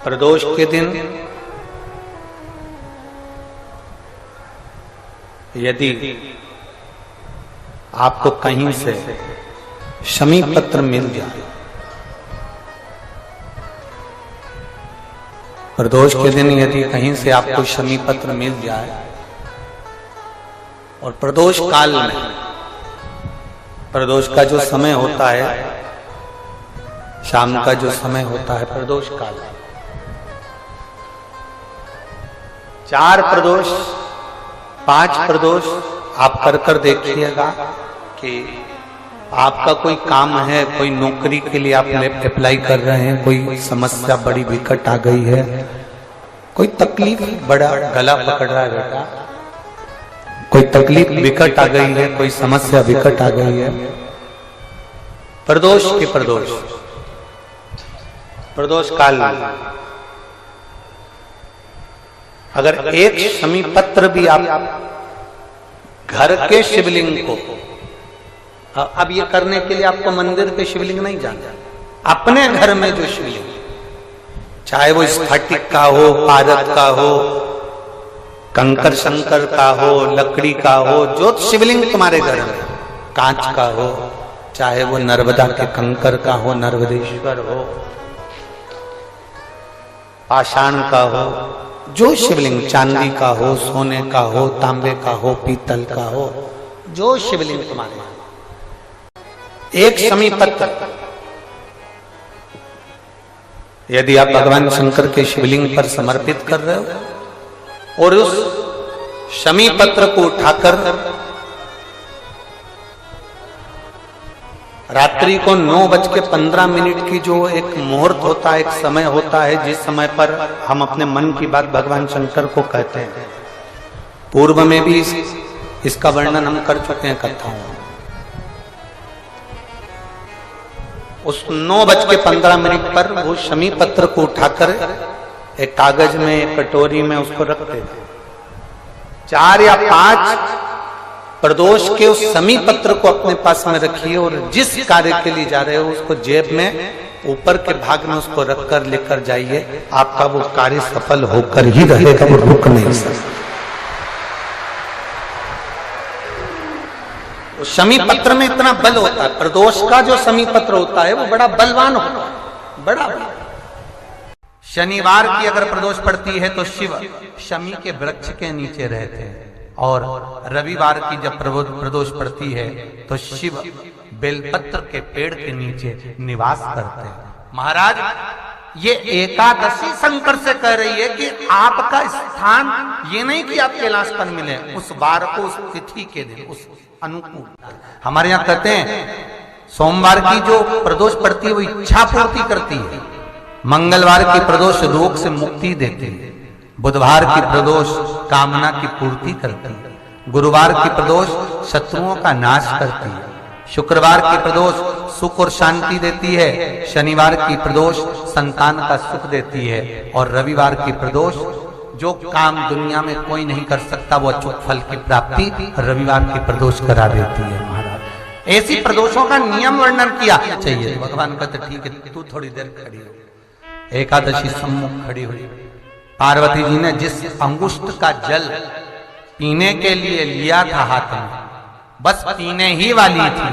प्रदोष के दिन यदि आपको कहीं से शमी पत्र मिल जाए, प्रदोष के दिन यदि कहीं से आपको शमी पत्र मिल जाए और प्रदोष काल में, प्रदोष का जो समय होता है, शाम का जो समय होता है प्रदोष काल, 4 प्रदोष 5 प्रदोष आप कर देखिएगा कि आपका कोई काम है, कोई नौकरी के लिए आप अप्लाई कर रहे हैं, कोई समस्या बड़ी विकट आ गई है, कोई तकलीफ, बड़ा गला पकड़ रहा है बेटा, कोई तकलीफ विकट आ गई है, कोई समस्या विकट आ गई है, प्रदोष के प्रदोष काल में अगर एक शमी पत्र भी आप घर के शिवलिंग को, अब ये करने के लिए आपको मंदिर के शिवलिंग नहीं जाना, अपने घर में जो शिवलिंग, चाहे वो स्फटिक का हो, पारद का हो, कंकर शंकर का हो, लकड़ी का हो, जो शिवलिंग तुम्हारे घर में, कांच का हो, चाहे वो नर्मदा के कंकर का हो, नर्मदेश्वर हो, पाषाण का हो, जो शिवलिंग, चांदी का हो, सोने का हो, तांबे का हो, पीतल का हो, जो शिवलिंग तुम्हारे, एक शमी पत्र यदि आप भगवान शंकर के शिवलिंग पर समर्पित कर रहे हो और उस शमी पत्र को उठाकर रात्रि को 9:15 की जो एक मुहूर्त होता है, एक समय होता है, जिस समय पर हम अपने मन की बात भगवान शंकर को कहते हैं, पूर्व में भी इसका वर्णन हम कर चुके हैं कथाओं में। उस 9:15 पर वो शमी पत्र को उठाकर एक कागज में, एक कटोरी में उसको रखते थे। 4 या 5 प्रदोष के उस शमी पत्र को अपने पास में रखिए और जिस कार्य के लिए जा रहे हो उसको जेब में ऊपर के भाग में उसको रखकर लेकर जाइए, आपका वो कार्य सफल होकर ही रहेगा, वो रुक नहीं सकता। शमी पत्र में इतना बल होता है, प्रदोष का जो शमी पत्र होता है वो बड़ा बलवान होता है, बड़ा शनिवार की अगर प्रदोष पड़ती है तो शिव शमी के वृक्ष के नीचे रहते हैं, और रविवार की जब प्रदोष पड़ती है तो शिव बेलपत्र के पेड़ के नीचे निवास करते हैं। महाराज, ये एकादशी शंकर से कह रही है कि आपका स्थान ये नहीं कि आप कैलाश पर मिले, उस वार को, उस तिथि के दिन, उस अनुकूल। हमारे यहाँ कहते हैं सोमवार की जो प्रदोष पड़ती है वो इच्छा पूर्ति करती है, मंगलवार की प्रदोष रोग से मुक्ति देती है, बुधवार की प्रदोष कामना की पूर्ति करती है, गुरुवार की प्रदोष शत्रुओं का नाश करती है, शुक्रवार की प्रदोष सुख और शांति देती है, शनिवार की प्रदोष संतान का सुख देती है, और रविवार की प्रदोष जो काम दुनिया में कोई नहीं कर सकता वो अचूक फल की प्राप्ति रविवार की प्रदोष करा देती है। महाराज, ऐसी प्रदोषों का नियम वर्णन किया चाहिए। भगवान कहते ठीक है, तू थोड़ी देर खड़ी हो। एकादशी सम्मुख खड़ी हुई, पार्वती जी ने जिस अंगुष्ठ का जल पीने के लिए लिया था हाथ में, बस पीने ही वाली थी,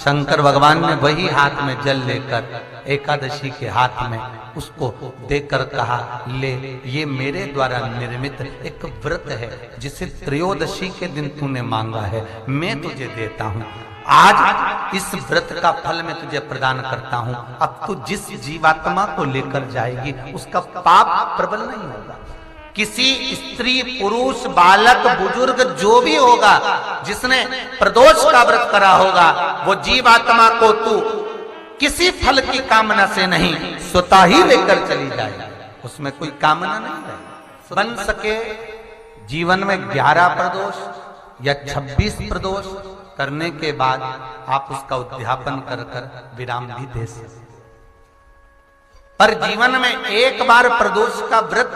शंकर भगवान ने वही हाथ में जल लेकर एकादशी के हाथ में उसको देकर कहा, ले, ये मेरे द्वारा निर्मित एक व्रत है जिसे त्रयोदशी के दिन तूने मांगा है, मैं तुझे देता हूँ। आज इस व्रत का फल मैं तुझे प्रदान करता हूँ। अब तू जिस जीवात्मा को लेकर जाएगी उसका पाप प्रबल नहीं होगा। किसी स्त्री, पुरुष, बालक, बुजुर्ग जो भी होगा जिसने प्रदोष का व्रत करा होगा, वो जीवात्मा को तू किसी फल की कामना से नहीं, स्वतः ही लेकर चली जाए, उसमें कोई कामना नहीं है। बन सके जीवन में 11 प्रदोष या 26 प्रदोष करने के बाद आप उसका उद्यापन कर विराम भी दे सकते, पर जीवन में एक बार प्रदोष का व्रत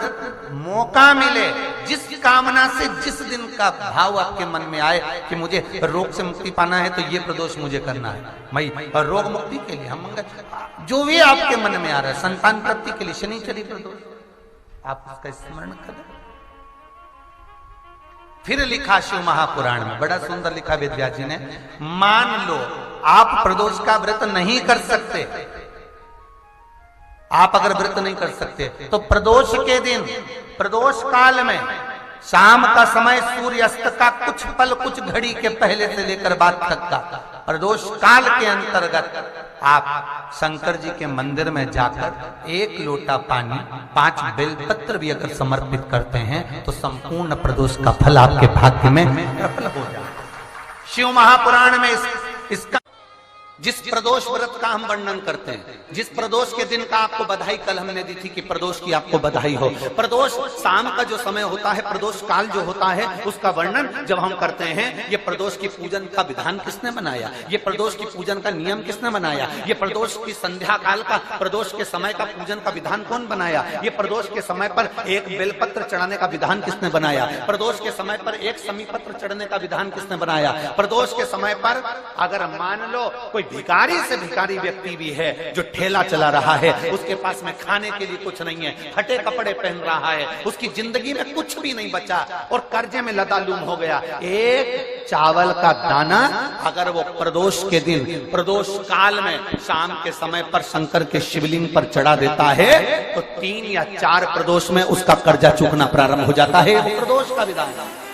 मौका मिले, जिस कामना से, जिस दिन का भाव आपके मन में आए कि मुझे रोग से मुक्ति पाना है तो ये प्रदोष मुझे करना है, मैं रोग मुक्ति के लिए, हम जो भी आपके मन में आ रहा है, संतान प्राप्ति के लिए शनिचरी प्रदोष, आप उसका स्मरण करें। फिर लिखा शिव महापुराण में, बड़ा सुंदर लिखा वेदव्यास जी ने, मान लो आप प्रदोष का व्रत नहीं कर सकते, आप अगर व्रत नहीं कर सकते तो प्रदोष के दिन, प्रदोष काल में शाम का समय सूर्यास्त का कुछ पल, कुछ घड़ी के पहले से लेकर बाद तक का प्रदोष काल के अंतर्गत आप शंकर जी के मंदिर में जाकर 1 लोटा पानी, 5 बेलपत्र भी अगर समर्पित करते हैं तो संपूर्ण प्रदोष का फल आपके भाग्य में प्रबल हो जाए। शिव महापुराण में इसका जिस प्रदोष व्रत का हम वर्णन करते हैं, जिस प्रदोष के दिन का आपको बधाई कल हमने दी थी कि प्रदोष की आपको बधाई हो, प्रदोष शाम का जो समय होता है, प्रदोष काल जो होता है, उसका वर्णन जब हम करते हैं, ये प्रदोष की पूजन का विधान किसने बनाया, ये प्रदोष की पूजन का नियम किसने बनाया, ये प्रदोष की संध्या काल का, प्रदोष के समय का पूजन का विधान कौन बनाया, ये प्रदोष के समय पर 1 बेलपत्र चढ़ाने का विधान किसने बनाया, प्रदोष के समय पर 1 समीपत्र चढ़ने का विधान किसने बनाया, प्रदोष के समय पर अगर मान लो कोई भिखारी से भिखारी व्यक्ति भी है जो ठेला चला रहा है, उसके पास में खाने के लिए कुछ नहीं है, फटे कपड़े पहन रहा है, उसकी जिंदगी में कुछ भी नहीं बचा और कर्जे में लदालूम हो गया, 1 चावल का दाना अगर वो प्रदोष के दिन, प्रदोष काल में शाम के समय पर शंकर के शिवलिंग पर चढ़ा देता है तो 3 या 4 प्रदोष में उसका कर्जा चूकना प्रारंभ हो जाता है। प्रदोष का विधान है।